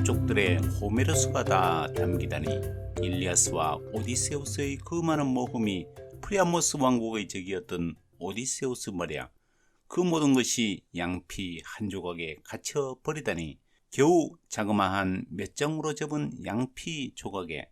민족들의 호메로스가 다 담기다니. 일리아스와 오디세우스의 그 많은 모험이 프리아모스 왕국의 적이었던 오디세우스 말이야. 그 모든 것이 양피 한 조각에 갇혀 버리다니. 겨우 자그마한 몇 장으로 접은 양피 조각에.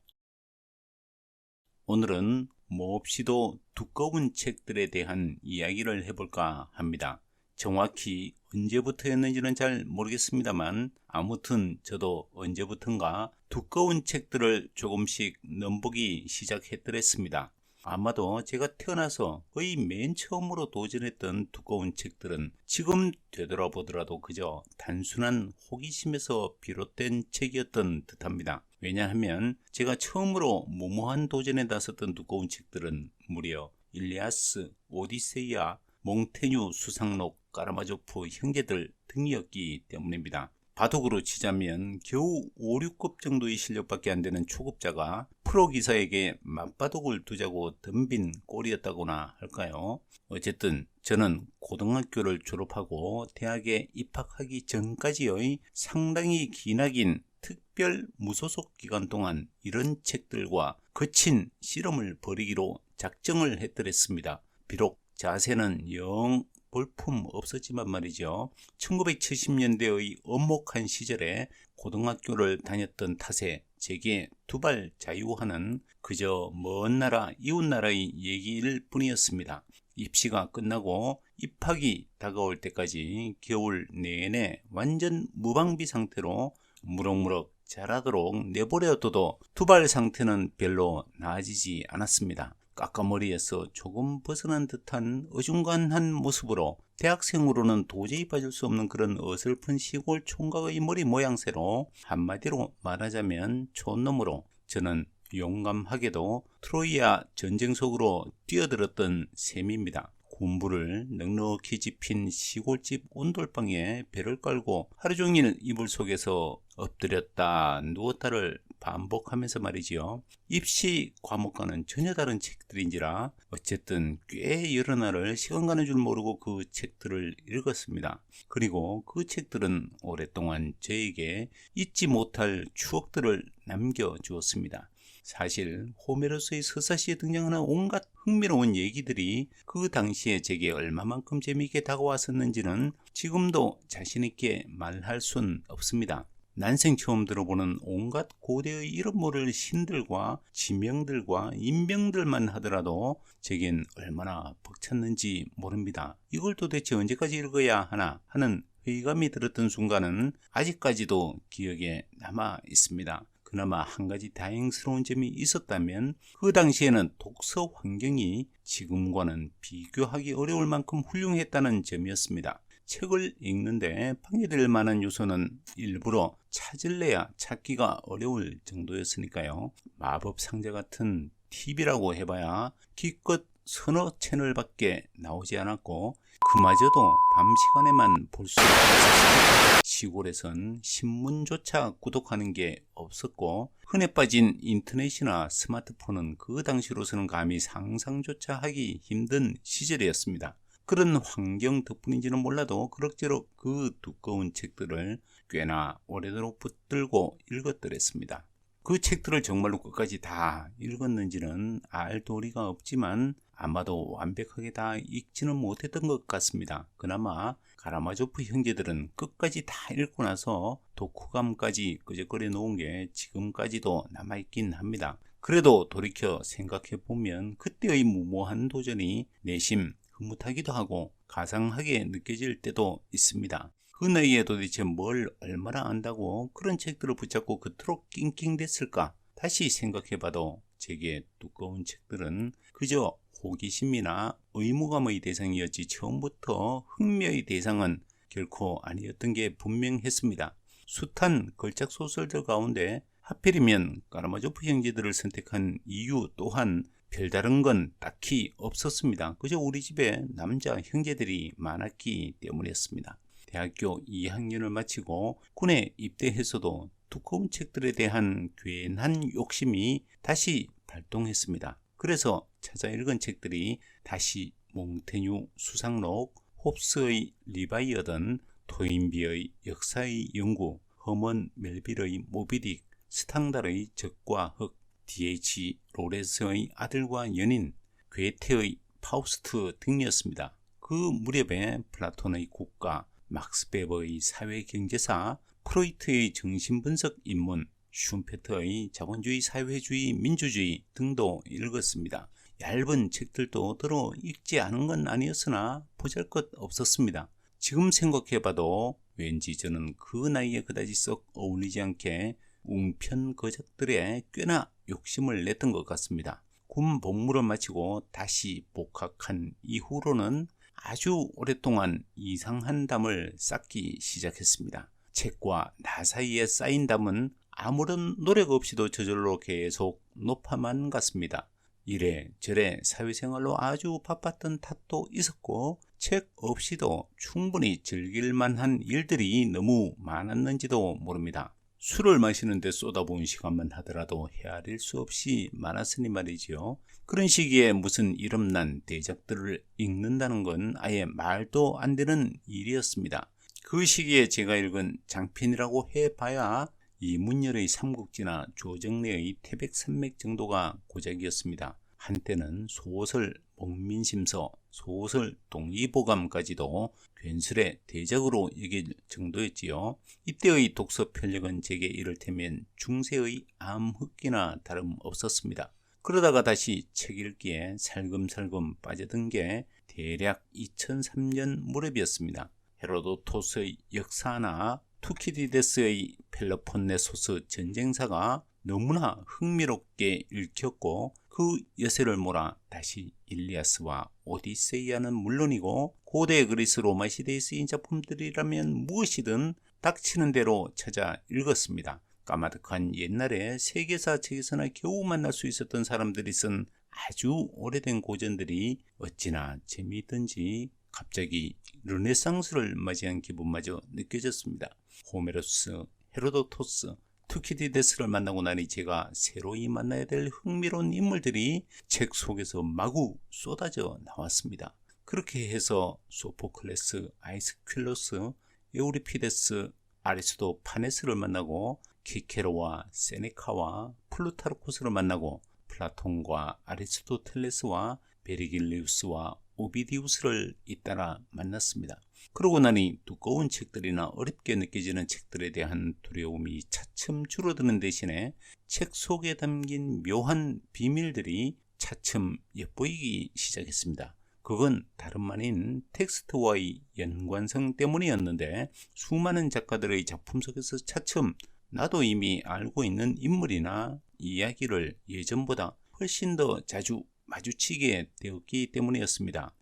오늘은 몹시도 두꺼운 책들에 대한 이야기를 해볼까 합니다. 정확히 언제부터였는지는 잘 모르겠습니다만 아무튼 저도 언제부턴가 두꺼운 책들을 조금씩 넘보기 시작했더랬습니다. 아마도 제가 태어나서 거의 맨 처음으로 도전했던 두꺼운 책들은 지금 되돌아보더라도 그저 단순한 호기심에서 비롯된 책이었던 듯합니다. 왜냐하면 제가 처음으로 무모한 도전에 나섰던 두꺼운 책들은 무려 일리아스, 오디세이아, 몽테뉴 수상록, 까라마조프 형제들 등이었기 때문입니다. 바둑으로 치자면 겨우 5, 6급 정도의 실력밖에 안 되는 초급자가 프로 기사에게 맞바둑을 두자고 덤빈 꼴이었다고나 할까요? 어쨌든 저는 고등학교를 졸업하고 대학에 입학하기 전까지의 상당히 기나긴 특별 무소속 기간 동안 이런 책들과 거친 실험을 벌이기로 작정을 했더랬습니다. 비록 자세는 영 볼품 없었지만 말이죠. 1970년대의 엄목한 시절에 고등학교를 다녔던 탓에 제게 두발 자유하는 그저 먼 나라 이웃 나라의 얘기일 뿐이었습니다. 입시가 끝나고 입학이 다가올 때까지 겨울 내내 완전 무방비 상태로 무럭무럭 자라도록 내버려둬도 두발 상태는 별로 나아지지 않았습니다. 까까머리에서 조금 벗어난 듯한 어중간한 모습으로 대학생으로는 도저히 빠질 수 없는 그런 어설픈 시골 총각의 머리 모양새로 한마디로 말하자면 촌놈으로 저는 용감하게도 트로이아 전쟁 속으로 뛰어들었던 셈입니다. 군부를 넉넉히 집힌 시골집 온돌방에 배를 깔고 하루 종일 이불 속에서 엎드렸다 누웠다를 반복하면서 말이지요. 입시 과목과는 전혀 다른 책들인지라 어쨌든 꽤 여러 날을 시간 가는 줄 모르고 그 책들을 읽었습니다. 그리고 그 책들은 오랫동안 저에게 잊지 못할 추억들을 남겨주었습니다. 사실 호메로스의 서사시에 등장하는 온갖 흥미로운 얘기들이 그 당시에 제게 얼마만큼 재미있게 다가왔었는지는 지금도 자신있게 말할 순 없습니다. 난생 처음 들어보는 온갖 고대의 이름 모를 신들과 지명들과 인명들만 하더라도 제겐 얼마나 벅찼는지 모릅니다. 이걸 도대체 언제까지 읽어야 하나 하는 회의감이 들었던 순간은 아직까지도 기억에 남아 있습니다. 그나마 한 가지 다행스러운 점이 있었다면 그 당시에는 독서 환경이 지금과는 비교하기 어려울 만큼 훌륭했다는 점이었습니다. 책을 읽는데 방해될 만한 요소는 일부러 찾을래야 찾기가 어려울 정도였으니까요. 마법 상자 같은 TV라고 해봐야 기껏 서너 채널밖에 나오지 않았고 그마저도 밤 시간에만 볼 수 있었습니다. 시골에선 신문조차 구독하는 게 없었고 흔해 빠진 인터넷이나 스마트폰은 그 당시로서는 감히 상상조차 하기 힘든 시절이었습니다. 그런 환경 덕분인지는 몰라도 그럭저럭 그 두꺼운 책들을 꽤나 오래도록 붙들고 읽었더랬습니다. 그 책들을 정말로 끝까지 다 읽었는지는 알 도리가 없지만 아마도 완벽하게 다 읽지는 못했던 것 같습니다. 그나마 가라마조프 형제들은 끝까지 다 읽고 나서 독후감까지 끄적거려 놓은 게 지금까지도 남아있긴 합니다. 그래도 돌이켜 생각해보면 그때의 무모한 도전이 내심 흐뭇하기도 하고 가상하게 느껴질 때도 있습니다. 그 나이에 도대체 뭘 얼마나 안다고 그런 책들을 붙잡고 그토록 낑낑댔을까? 다시 생각해봐도 제게 두꺼운 책들은 그저 호기심이나 의무감의 대상이었지 처음부터 흥미의 대상은 결코 아니었던 게 분명했습니다. 숱한 걸작 소설들 가운데 하필이면 까라마조프 형제들을 선택한 이유 또한 별다른 건 딱히 없었습니다. 그저 우리 집에 남자 형제들이 많았기 때문이었습니다. 대학교 2학년을 마치고 군에 입대해서도 두꺼운 책들에 대한 괜한 욕심이 다시 발동했습니다. 그래서 찾아 읽은 책들이 다시 몽테뉴 수상록, 홉스의 리바이어던, 토인비의 역사의 연구, 허먼 멜빌의 모비딕, 스탕달의 적과 흑, D.H. 로레스의 아들과 연인, 괴테의 파우스트 등이었습니다. 그 무렵에 플라톤의 국가, 막스 베버의 사회경제사, 프로이트의 정신분석 입문, 슌페터의 자본주의, 사회주의, 민주주의 등도 읽었습니다. 얇은 책들도 들어 읽지 않은 건 아니었으나 보잘것없었습니다. 지금 생각해봐도 왠지 저는 그 나이에 그다지 썩 어울리지 않게 웅편거작들에 꽤나 욕심을 냈던 것 같습니다. 군 복무를 마치고 다시 복학한 이후로는 아주 오랫동안 이상한 담을 쌓기 시작했습니다. 책과 나 사이에 쌓인 담은 아무런 노력 없이도 저절로 계속 높아만 갔습니다. 이래저래 사회생활로 아주 바빴던 탓도 있었고 책 없이도 충분히 즐길 만한 일들이 너무 많았는지도 모릅니다. 술을 마시는데 쏟아부은 시간만 하더라도 헤아릴 수 없이 많았으니 말이지요. 그런 시기에 무슨 이름난 대작들을 읽는다는 건 아예 말도 안 되는 일이었습니다. 그 시기에 제가 읽은 장편이라고 해봐야 이문열의 삼국지나 조정래의 태백산맥 정도가 고작이었습니다. 한때는 소설 목민심서, 소설 동의보감까지도 괜스레 대작으로 여길 정도였지요. 이때의 독서 편력은 제게 이를테면 중세의 암흑기나 다름없었습니다. 그러다가 다시 책 읽기에 살금살금 빠져든 게 대략 2003년 무렵이었습니다. 헤로도토스의 역사나 투키디데스의 펠로폰네소스 전쟁사가 너무나 흥미롭게 읽혔고 그 여세를 몰아 다시 일리아스와 오디세이아는 물론이고 고대 그리스 로마 시대에 쓰인 작품들이라면 무엇이든 닥치는 대로 찾아 읽었습니다. 까마득한 옛날에 세계사 책에서나 겨우 만날 수 있었던 사람들이 쓴 아주 오래된 고전들이 어찌나 재미있던지 갑자기 르네상스를 맞이한 기분마저 느껴졌습니다. 호메로스, 헤로도토스, 투키디데스를 만나고 나니 제가 새로이 만나야 될 흥미로운 인물들이 책 속에서 마구 쏟아져 나왔습니다. 그렇게 해서 소포클레스, 아이스퀼로스, 에우리피데스, 아리스토파네스를 만나고 키케로와 세네카와 플루타르코스를 만나고 플라톤과 아리스토텔레스와 베르길리우스와 오비디우스를 잇따라 만났습니다. 그러고 나니 두꺼운 책들이나 어렵게 느껴지는 책들에 대한 두려움이 차츰 줄어드는 대신에 책 속에 담긴 묘한 비밀들이 차츰 엿보이기 시작했습니다. 그건 다름 아닌 텍스트와의 연관성 때문이었는데 수많은 작가들의 작품 속에서 차츰 나도 이미 알고 있는 인물이나 이야기를 예전보다 훨씬 더 자주 마주치게 되었기 때문이었습니다.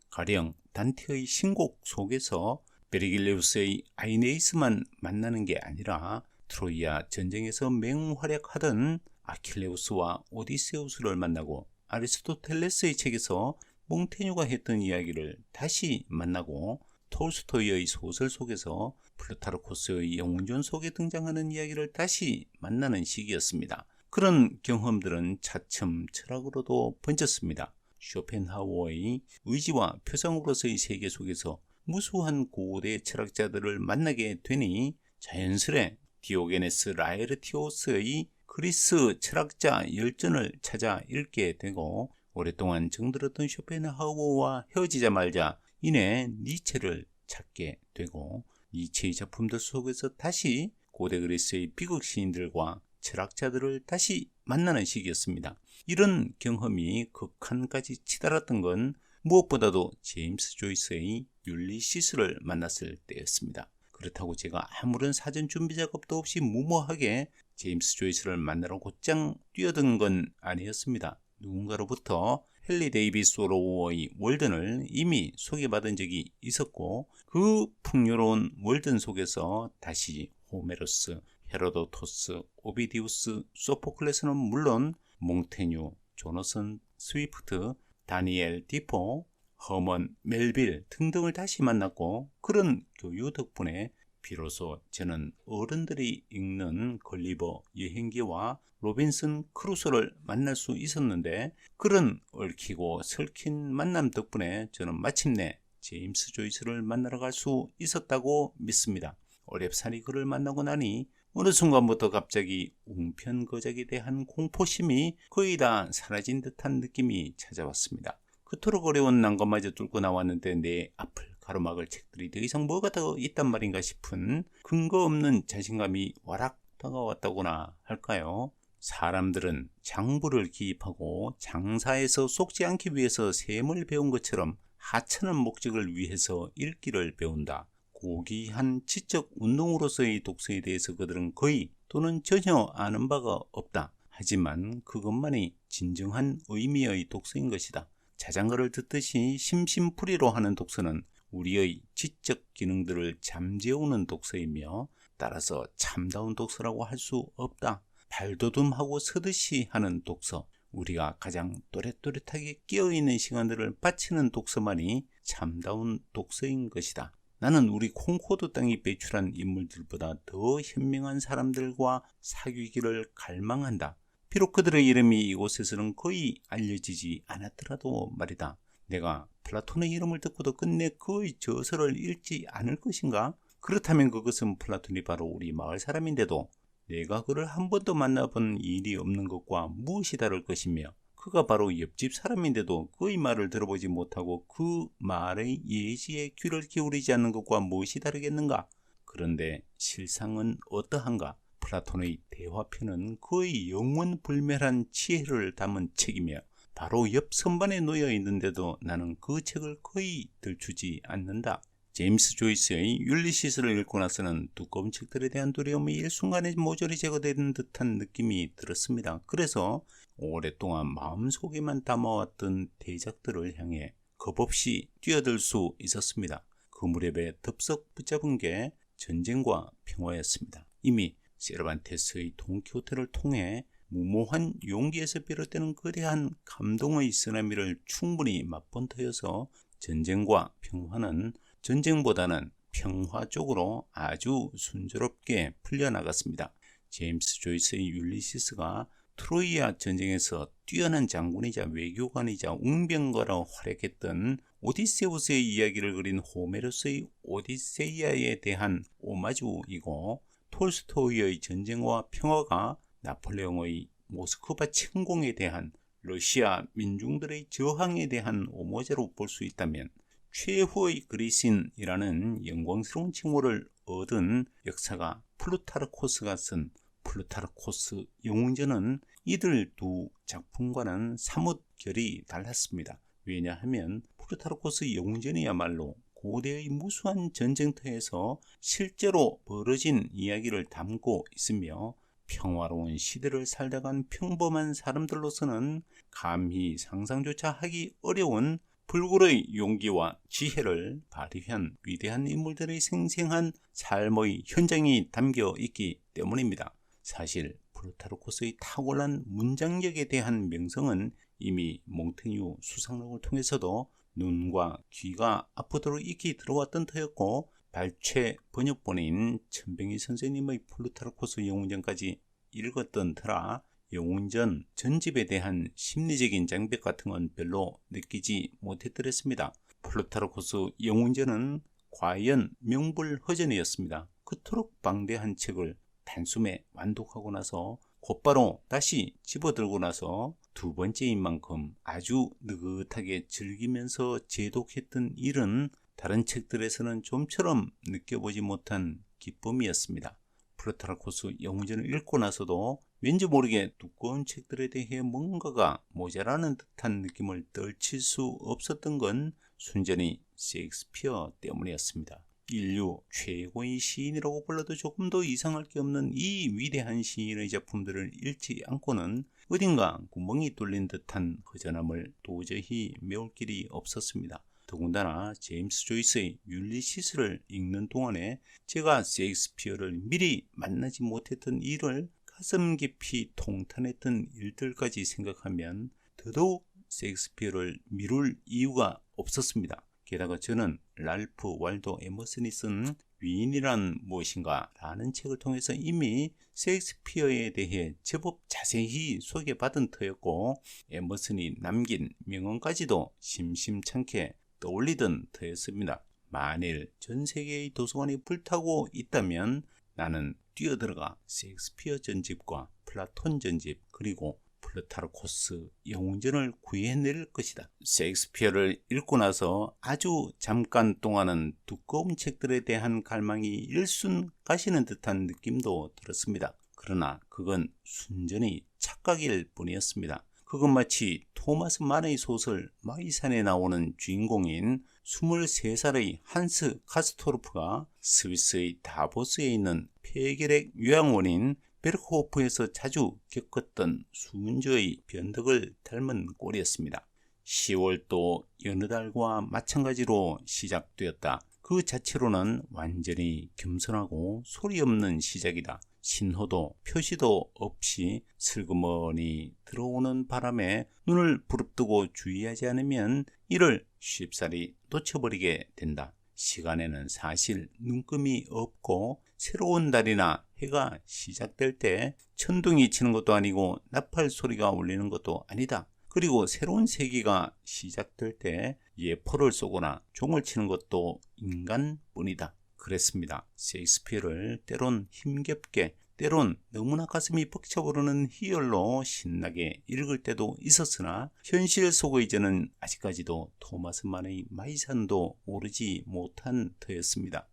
가령 단테의 신곡 속에서 베르길레우스의 아이네이스만 만나는 게 아니라 트로이아 전쟁에서 맹활약하던 아킬레우스와 오디세우스를 만나고 아리스토텔레스의 책에서 몽테뉴가 했던 이야기를 다시 만나고 톨스토이의 소설 속에서 플루타르코스의 영웅전 속에 등장하는 이야기를 다시 만나는 시기였습니다. 그런 경험들은 차츰 철학으로도 번졌습니다. 쇼펜하우어의 의지와 표상으로서의 세계 속에서 무수한 고대 철학자들을 만나게 되니 자연스레 디오게네스 라에르티오스의 그리스 철학자 열전을 찾아 읽게 되고 오랫동안 정들었던 쇼펜하우어와 헤어지자마자 이내 니체를 찾게 되고 니체의 작품들 속에서 다시 고대 그리스의 비극 시인들과 철학자들을 다시 만나는 시기였습니다. 이런 경험이 극한까지 치달았던 건 무엇보다도 제임스 조이스의 율리시스를 만났을 때였습니다. 그렇다고 제가 아무런 사전 준비 작업도 없이 무모하게 제임스 조이스를 만나러 곧장 뛰어든 건 아니었습니다. 누군가로부터 헨리 데이비스 소로우의 월든을 이미 소개받은 적이 있었고 그 풍요로운 월든 속에서 다시 호메로스, 헤로도토스, 오비디우스, 소포클레스는 물론 몽테뉴, 조너선 스위프트, 다니엘 디포, 허먼 멜빌 등등을 다시 만났고 그런 교유 덕분에 비로소 저는 어른들이 읽는 걸리버 여행기와 로빈슨 크루소를 만날 수 있었는데 그런 얽히고 설킨 만남 덕분에 저는 마침내 제임스 조이스를 만나러 갈 수 있었다고 믿습니다. 어렵사리 그를 만나고 나니 어느 순간부터 갑자기 웅편거작에 대한 공포심이 거의 다 사라진 듯한 느낌이 찾아왔습니다. 그토록 어려운 난관마저 뚫고 나왔는데 내 앞을 가로막을 책들이 더 이상 뭐가 더 있단 말인가 싶은 근거 없는 자신감이 와락 다가왔다고나 할까요? 사람들은 장부를 기입하고 장사에서 속지 않기 위해서 셈을 배운 것처럼 하찮은 목적을 위해서 읽기를 배운다. 고귀한 지적 운동으로서의 독서에 대해서 그들은 거의 또는 전혀 아는 바가 없다. 하지만 그것만이 진정한 의미의 독서인 것이다. 자장가를 듣듯이 심심풀이로 하는 독서는 우리의 지적 기능들을 잠재우는 독서이며 따라서 참다운 독서라고 할 수 없다. 발돋움하고 서듯이 하는 독서, 우리가 가장 또렷또렷하게 끼어있는 시간들을 바치는 독서만이 참다운 독서인 것이다. 나는 우리 콩코드 땅이 배출한 인물들보다 더 현명한 사람들과 사귀기를 갈망한다. 비록 그들의 이름이 이곳에서는 거의 알려지지 않았더라도 말이다. 내가 플라톤의 이름을 듣고도 끝내 그의 저서를 읽지 않을 것인가? 그렇다면 그것은 플라톤이 바로 우리 마을 사람인데도 내가 그를 한 번도 만나본 일이 없는 것과 무엇이 다를 것이며, 그가 바로 옆집 사람인데도 그의 말을 들어보지 못하고 그 말의 예시에 귀를 기울이지 않는 것과 무엇이 다르겠는가? 그런데 실상은 어떠한가? 플라톤의 대화편은 그의 영원불멸한 지혜를 담은 책이며 바로 옆 선반에 놓여 있는데도 나는 그 책을 거의 들추지 않는다. 제임스 조이스의 율리시스를 읽고 나서는 두꺼운 책들에 대한 두려움이 일순간에 모조리 제거되는 듯한 느낌이 들었습니다. 그래서 오랫동안 마음속에만 담아왔던 대작들을 향해 겁없이 뛰어들 수 있었습니다. 그 무렵에 덥석 붙잡은 게 전쟁과 평화였습니다. 이미 세르반테스의 돈키호테를 통해 무모한 용기에서 비롯되는 거대한 감동의 쓰나미를 충분히 맛본 터여서 전쟁과 평화는 전쟁보다는 평화 쪽으로 아주 순조롭게 풀려나갔습니다. 제임스 조이스의 율리시스가 트로이아 전쟁에서 뛰어난 장군이자 외교관이자 웅변가로 활약했던 오디세우스의 이야기를 그린 호메로스의 오디세이아에 대한 오마주이고, 톨스토이의 전쟁과 평화가 나폴레옹의 모스크바 침공에 대한 러시아 민중들의 저항에 대한 오모자로 볼 수 있다면, 최후의 그리스인이라는 영광스러운 칭호를 얻은 역사가 플루타르코스가 쓴 플루타르코스 영웅전은 이들 두 작품과는 사뭇 결이 달랐습니다. 왜냐하면 플루타르코스 영웅전이야말로 고대의 무수한 전쟁터에서 실제로 벌어진 이야기를 담고 있으며, 평화로운 시대를 살다간 평범한 사람들로서는 감히 상상조차 하기 어려운 불굴의 용기와 지혜를 발휘한 위대한 인물들의 생생한 삶의 현장이 담겨 있기 때문입니다. 사실 플루타르코스의 탁월한 문장력에 대한 명성은 이미 몽테뉴 수상록을 통해서도 눈과 귀가 아프도록 익히 들어왔던 터였고, 발췌 번역본인 천병희 선생님의 플루타르코스 영웅전까지 읽었던 터라 영웅전 전집에 대한 심리적인 장벽 같은 건 별로 느끼지 못했더랬습니다. 플루타르코스 영웅전은 과연 명불허전이었습니다. 그토록 방대한 책을 단숨에 완독하고 나서 곧바로 다시 집어들고 나서 두 번째인 만큼 아주 느긋하게 즐기면서 제독했던 일은 다른 책들에서는 좀처럼 느껴보지 못한 기쁨이었습니다. 플루타르코스 영웅전을 읽고 나서도 왠지 모르게 두꺼운 책들에 대해 뭔가가 모자라는 듯한 느낌을 떨칠 수 없었던 건 순전히 셰익스피어 때문이었습니다. 인류 최고의 시인이라고 불러도 조금도 이상할 게 없는 이 위대한 시인의 작품들을 읽지 않고는 어딘가 구멍이 뚫린 듯한 허전함을 도저히 메울 길이 없었습니다. 더군다나 제임스 조이스의 율리시스를 읽는 동안에 제가 셰익스피어를 미리 만나지 못했던 일을 가슴 깊이 통탄했던 일들까지 생각하면 더더욱 셰익스피어를 미룰 이유가 없었습니다. 게다가 저는 랄프 waldo 에머슨이 쓴 위인이란 무엇인가 라는 책을 통해서 이미 셰익스피어에 대해 제법 자세히 소개받은 터였고, 에머슨이 남긴 명언까지도 심심찮게 떠올리던 터였습니다. 만일 전 세계의 도서관이 불타고 있다면 나는 뛰어들어가 셰익스피어 전집과 플라톤 전집 그리고 플루타르코스 영웅전을 구해낼 것이다. 셰익스피어를 읽고 나서 아주 잠깐 동안은 두꺼운 책들에 대한 갈망이 일순 가시는 듯한 느낌도 들었습니다. 그러나 그건 순전히 착각일 뿐이었습니다. 그건 마치 토마스 만의 소설 마이산에 나오는 주인공인 23살의 한스 카스토르프가 스위스의 다보스에 있는 폐결핵 요양원인 베르크호프에서 자주 겪었던 수은주의 변덕을 닮은 꼴이었습니다. 10월도 여느 달과 마찬가지로 시작되었다. 그 자체로는 완전히 겸손하고 소리 없는 시작이다. 신호도 표시도 없이 슬그머니 들어오는 바람에 눈을 부릅뜨고 주의하지 않으면 이를 쉽사리 놓쳐버리게 된다. 시간에는 사실 눈금이 없고 새로운 달이나 해가 시작될 때 천둥이 치는 것도 아니고 나팔 소리가 울리는 것도 아니다. 그리고 새로운 세기가 시작될 때 예포를 쏘거나 종을 치는 것도 인간뿐이다. 그랬습니다. 셰익스피어를 때론 힘겹게 때론 너무나 가슴이 벅차오르는 희열로 신나게 읽을 때도 있었으나 현실 속의 저는 아직까지도 토마스 만의 마이산도 오르지 못한 터였습니다.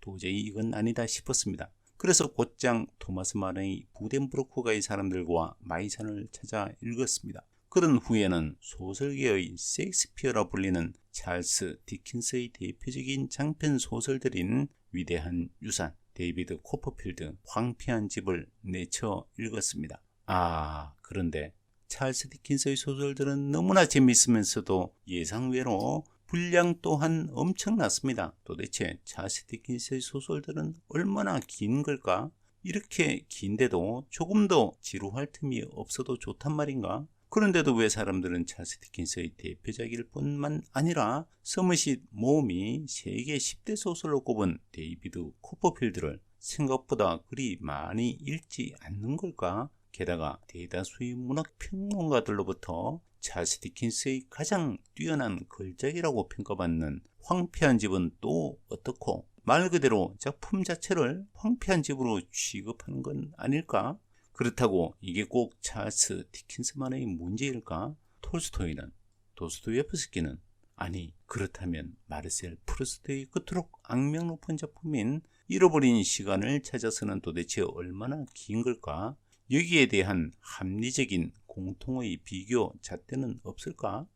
도저히 이건 아니다 싶었습니다. 그래서 곧장 토마스 만의 부덴브로크가의 사람들과 마이산을 찾아 읽었습니다. 그런 후에는 소설계의 셰익스피어라 불리는 찰스 디킨스의 대표적인 장편 소설들인 위대한 유산, 데이비드 코퍼필드, 황폐한 집을 내쳐 읽었습니다. 그런데 찰스 디킨스의 소설들은 너무나 재미있으면서도 예상외로 분량 또한 엄청났습니다. 도대체 찰스 디킨스의 소설들은 얼마나 긴 걸까? 이렇게 긴데도 조금 더 지루할 틈이 없어도 좋단 말인가? 그런데도 왜 사람들은 찰스 디킨스의 대표작일 뿐만 아니라 서머싯 모음이 세계 10대 소설로 꼽은 데이비드 코퍼필드를 생각보다 그리 많이 읽지 않는 걸까? 게다가 대다수의 문학평론가들로부터 찰스 디킨스의 가장 뛰어난 걸작이라고 평가받는 황폐한 집은 또 어떻고, 말 그대로 작품 자체를 황폐한 집으로 취급하는 건 아닐까? 그렇다고 이게 꼭 찰스 디킨스만의 문제일까? 톨스토이는, 도스토옙스키는, 아니 그렇다면 마르셀 프루스트의 그토록 악명 높은 작품인 잃어버린 시간을 찾아서는 도대체 얼마나 긴 걸까? 여기에 대한 합리적인 공통의 비교 잣대는 없을까?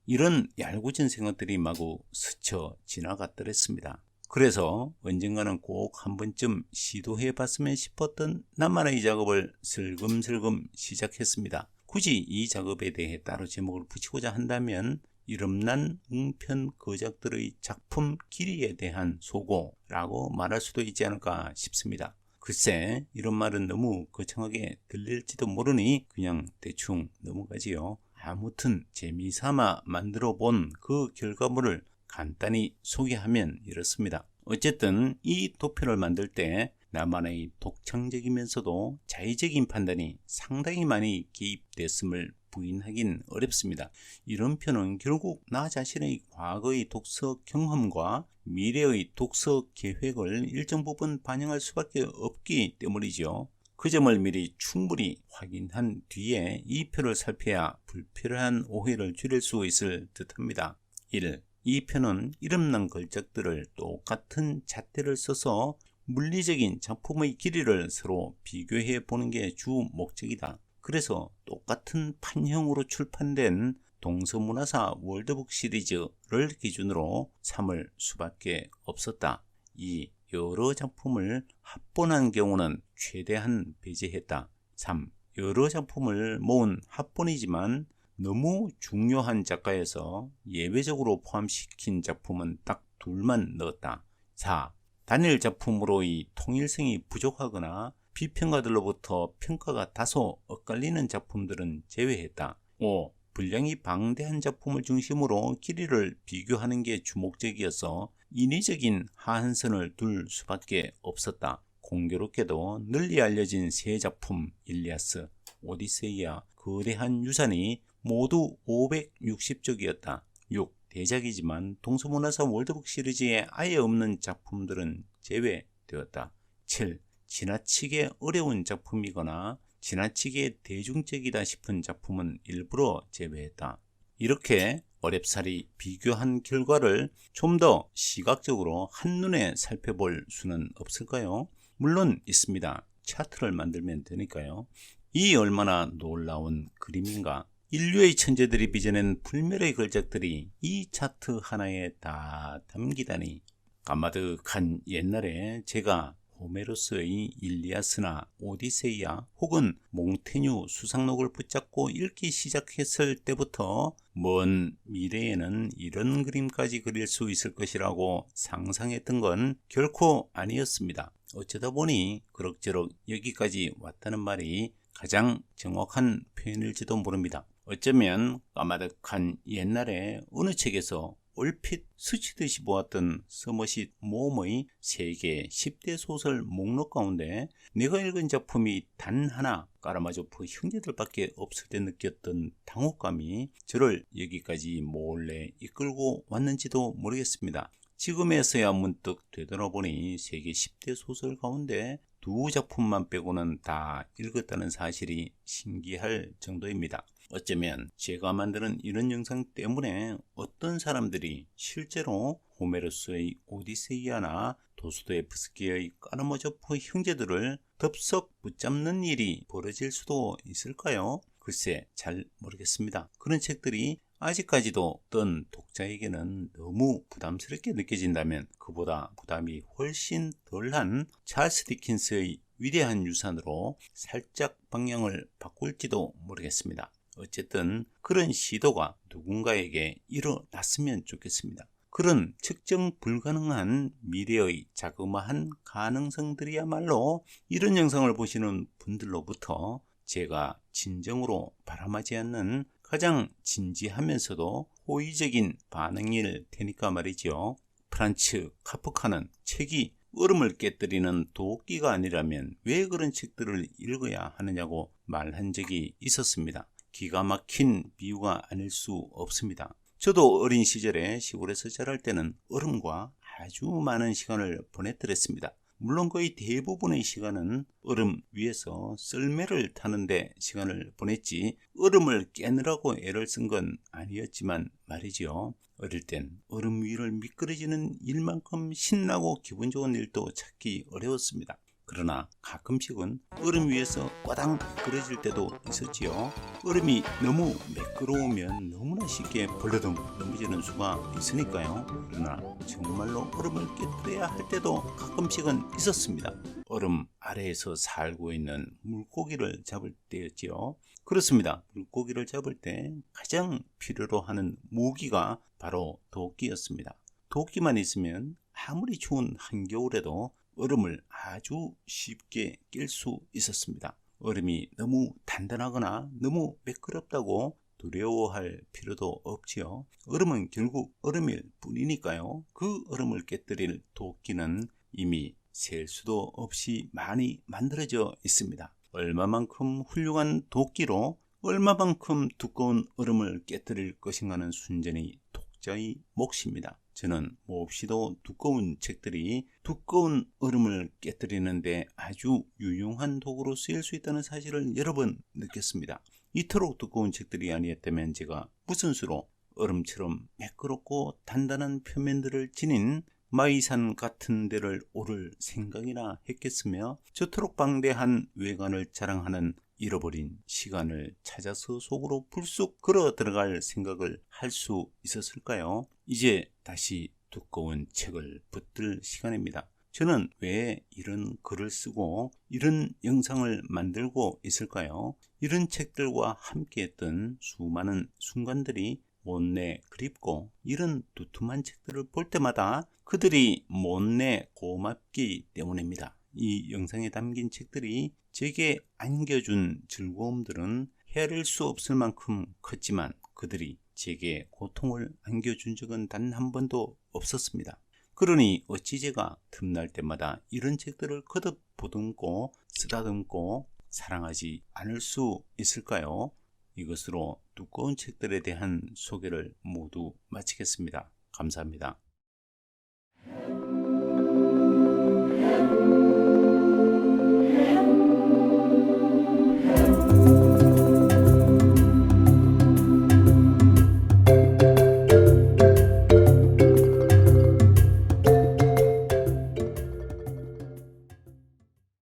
이런 얄궂은 생각들이 마구 스쳐 지나갔더랬습니다. 그래서 언젠가는 꼭 한 번쯤 시도해 봤으면 싶었던 나만의 작업을 슬금슬금 시작했습니다. 굳이 이 작업에 대해 따로 제목을 붙이고자 한다면 이름난 웅편 거작들의 작품 길이에 대한 소고라고 말할 수도 있지 않을까 싶습니다. 글쎄, 이런 말은 너무 거창하게 들릴지도 모르니 그냥 대충 넘어가지요. 아무튼 재미삼아 만들어 본 그 결과물을 간단히 소개하면 이렇습니다. 어쨌든 이 도표를 만들 때 나만의 독창적이면서도 자의적인 판단이 상당히 많이 개입됐음을 부인하긴 어렵습니다. 이런 표는 결국 나 자신의 과거의 독서 경험과 미래의 독서 계획을 일정 부분 반영할 수밖에 없기 때문이죠. 그 점을 미리 충분히 확인한 뒤에 이 표를 살펴야 불필요한 오해를 줄일 수 있을 듯합니다. 1. 이 표는 이름난 걸작들을 똑같은 잣대를 써서 물리적인 작품의 길이를 서로 비교해 보는 게 주 목적이다. 그래서 똑같은 판형으로 출판된 동서문화사 월드북 시리즈를 기준으로 삼을 수밖에 없었다. 2. 여러 작품을 합본한 경우는 최대한 배제했다. 3. 여러 작품을 모은 합본이지만 너무 중요한 작가여서 예외적으로 포함시킨 작품은 딱 둘만 넣었다. 4. 단일 작품으로의 통일성이 부족하거나 비평가들로부터 평가가 다소 엇갈리는 작품들은 제외했다. 5. 분량이 방대한 작품을 중심으로 길이를 비교하는 게 주목적이어서 인위적인 하한선을 둘 수밖에 없었다. 공교롭게도 널리 알려진 세 작품 일리아스, 오디세이와 거대한 유산이 모두 560쪽이었다. 6. 대작이지만 동서문화사 월드북 시리즈에 아예 없는 작품들은 제외되었다. 7. 지나치게 어려운 작품이거나 지나치게 대중적이다 싶은 작품은 일부러 제외했다. 이렇게 어렵사리 비교한 결과를 좀 더 시각적으로 한눈에 살펴볼 수는 없을까요? 물론 있습니다. 차트를 만들면 되니까요. 이 얼마나 놀라운 그림인가. 인류의 천재들이 빚어낸 불멸의 걸작들이 이 차트 하나에 다 담기다니. 까마득한 옛날에 제가 호메로스의 일리아스나 오디세이아 혹은 몽테뉴 수상록을 붙잡고 읽기 시작했을 때부터 먼 미래에는 이런 그림까지 그릴 수 있을 것이라고 상상했던 건 결코 아니었습니다. 어쩌다 보니 그럭저럭 여기까지 왔다는 말이 가장 정확한 표현일지도 모릅니다. 어쩌면 까마득한 옛날에 어느 책에서 얼핏 스치듯이 보았던 서머싯 모험의 세계 10대 소설 목록 가운데 내가 읽은 작품이 단 하나 까라마조프 형제들밖에 없을 때 느꼈던 당혹감이 저를 여기까지 몰래 이끌고 왔는지도 모르겠습니다. 지금에서야 문득 되돌아보니 세계 10대 소설 가운데 2작품만 빼고는 다 읽었다는 사실이 신기할 정도입니다. 어쩌면 제가 만드는 이런 영상 때문에 어떤 사람들이 실제로 호메로스의 오디세이아나 도스토옙스키의 까라마조프 형제들을 덥석 붙잡는 일이 벌어질 수도 있을까요? 글쎄 잘 모르겠습니다. 그런 책들이 아직까지도 어떤 독자에게는 너무 부담스럽게 느껴진다면 그보다 부담이 훨씬 덜한 찰스 디킨스의 위대한 유산으로 살짝 방향을 바꿀지도 모르겠습니다. 어쨌든 그런 시도가 누군가에게 일어났으면 좋겠습니다. 그런 측정 불가능한 미래의 자그마한 가능성들이야말로 이런 영상을 보시는 분들로부터 제가 진정으로 바람하지 않는 가장 진지하면서도 호의적인 반응일 테니까 말이죠. 프란츠 카프카는 책이 얼음을 깨뜨리는 도끼가 아니라면 왜 그런 책들을 읽어야 하느냐고 말한 적이 있었습니다. 기가 막힌 비유가 아닐 수 없습니다. 저도 어린 시절에 시골에서 자랄 때는 얼음과 아주 많은 시간을 보냈더랬습니다. 물론 거의 대부분의 시간은 얼음 위에서 썰매를 타는데 시간을 보냈지 얼음을 깨느라고 애를 쓴 건 아니었지만 말이죠. 어릴 땐 얼음 위를 미끄러지는 일만큼 신나고 기분 좋은 일도 찾기 어려웠습니다. 그러나 가끔씩은 얼음 위에서 꽈당 그러질 때도 있었지요. 얼음이 너무 매끄러우면 너무나 쉽게 벌러덩 넘어지는 수가 있으니까요. 그러나 정말로 얼음을 깨뜨려야 할 때도 가끔씩은 있었습니다. 얼음 아래에서 살고 있는 물고기를 잡을 때였지요. 그렇습니다. 물고기를 잡을 때 가장 필요로 하는 무기가 바로 도끼였습니다. 도끼만 있으면 아무리 추운 한겨울에도 얼음을 아주 쉽게 깰 수 있었습니다. 얼음이 너무 단단하거나 너무 매끄럽다고 두려워할 필요도 없지요. 얼음은 결국 얼음일 뿐이니까요. 그 얼음을 깨뜨릴 도끼는 이미 셀 수도 없이 많이 만들어져 있습니다. 얼마만큼 훌륭한 도끼로 얼마만큼 두꺼운 얼음을 깨뜨릴 것인가는 순전히 독자의 몫입니다. 저는 몹시도 두꺼운 책들이 두꺼운 얼음을 깨뜨리는데 아주 유용한 도구로 쓰일 수 있다는 사실을 여러 번 느꼈습니다. 이토록 두꺼운 책들이 아니었다면 제가 무슨 수로 얼음처럼 매끄럽고 단단한 표면들을 지닌 마이산 같은 데를 오를 생각이나 했겠으며 저토록 방대한 외관을 자랑하는 잃어버린 시간을 찾아서 속으로 불쑥 걸어 들어갈 생각을 할 수 있었을까요? 이제 다시 두꺼운 책을 붙들 시간입니다. 저는 왜 이런 글을 쓰고 이런 영상을 만들고 있을까요? 이런 책들과 함께했던 수많은 순간들이 못내 그립고 이런 두툼한 책들을 볼 때마다 그들이 못내 고맙기 때문입니다. 이 영상에 담긴 책들이 제게 안겨준 즐거움들은 헤아릴 수 없을 만큼 컸지만 그들이 제게 고통을 안겨준 적은 단 한 번도 없었습니다. 그러니 어찌 제가 틈날 때마다 이런 책들을 거듭 보듬고 쓰다듬고 사랑하지 않을 수 있을까요? 이것으로 두꺼운 책들에 대한 소개를 모두 마치겠습니다. 감사합니다.